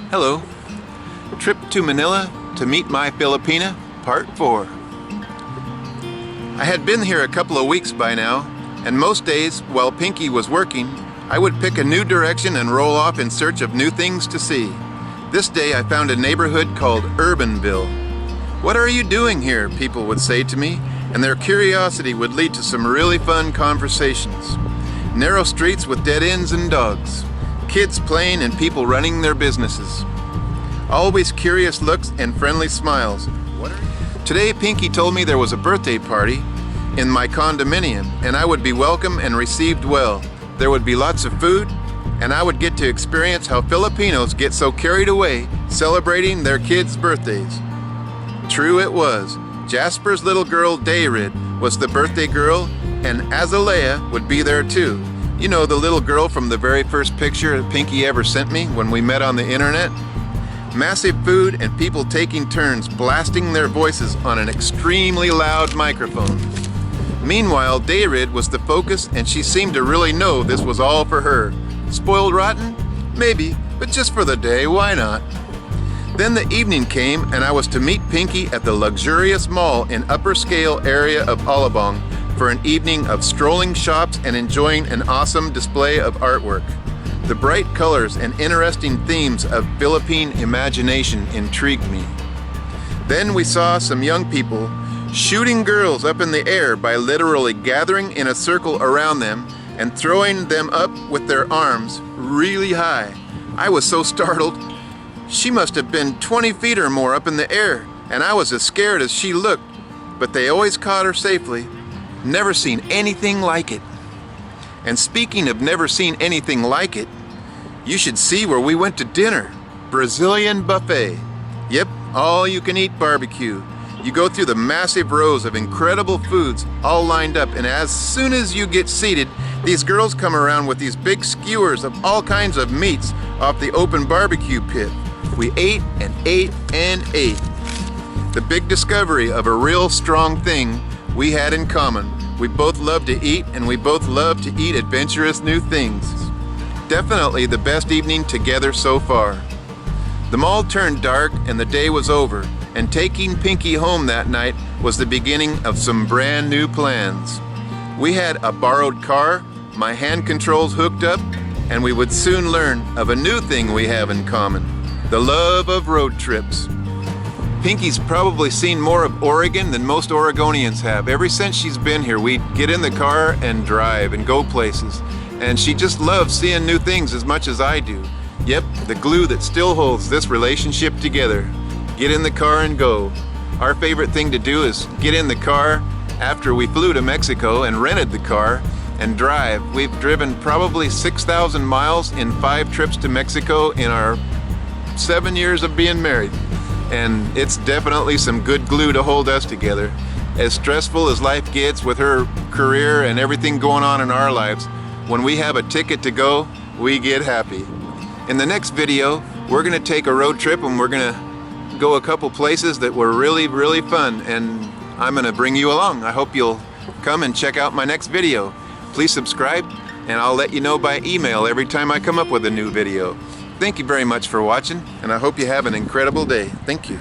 Hello. Trip to Manila to meet my Filipina, Part 4. I had been here a couple of weeks by now, and most days, while Pinky was working, I would pick a new direction and roll off in search of new things to see. This day I found a neighborhood called Urbanville. "What are you doing here?" people would say to me, and their curiosity would lead to some really fun conversations. Narrow streets with dead ends and dogs. Kids playing and people running their businesses. Always curious looks and friendly smiles. Today Pinky told me there was a birthday party in my condominium and I would be welcome and received well. There would be lots of food and I would get to experience how Filipinos get so carried away celebrating their kids' birthdays. True it was. Jasper's little girl Dayrid was the birthday girl and Azalea would be there too. You know, the little girl from the very first picture Pinky ever sent me when we met on the internet? Massive food and people taking turns blasting their voices on an extremely loud microphone. Meanwhile, Dayrid was the focus and she seemed to really know this was all for her. Spoiled rotten? Maybe, but just for the day, why not? Then the evening came and I was to meet Pinky at the luxurious mall in upper scale area of Alabang for an evening of strolling shops and enjoying an awesome display of artwork. The bright colors and interesting themes of Philippine imagination intrigued me. Then we saw some young people shooting girls up in the air by literally gathering in a circle around them and throwing them up with their arms really high. I was so startled. She must have been 20 feet or more up in the air, and I was as scared as she looked, but they always caught her safely. Never seen anything like it. And speaking of never seen anything like it, you should see where we went to dinner. Brazilian buffet. Yep, all you can eat barbecue. You go through the massive rows of incredible foods all lined up, and as soon as you get seated, these girls come around with these big skewers of all kinds of meats off the open barbecue pit. We ate and ate and ate. The big discovery of a real strong thing we had in common. We both love to eat and we both love to eat adventurous new things. Definitely the best evening together so far. The mall turned dark and the day was over, and taking Pinky home that night was the beginning of some brand new plans. We had a borrowed car, my hand controls hooked up, and we would soon learn of a new thing we have in common, the love of road trips. Pinky's probably seen more of Oregon than most Oregonians have. Ever since she's been here, we get in the car and drive and go places. And she just loves seeing new things as much as I do. Yep, the glue that still holds this relationship together. Get in the car and go. Our favorite thing to do is get in the car after we flew to Mexico and rented the car and drive. We've driven probably 6,000 miles in 5 trips to Mexico in our 7 years of being married. And it's definitely some good glue to hold us together. As stressful as life gets with her career and everything going on in our lives, when we have a ticket to go, we get happy. In the next video, we're gonna take a road trip and we're gonna go a couple places that were really, really fun, and I'm gonna bring you along. I hope you'll come and check out my next video. Please subscribe, and I'll let you know by email every time I come up with a new video. Thank you very much for watching, and I hope you have an incredible day. Thank you.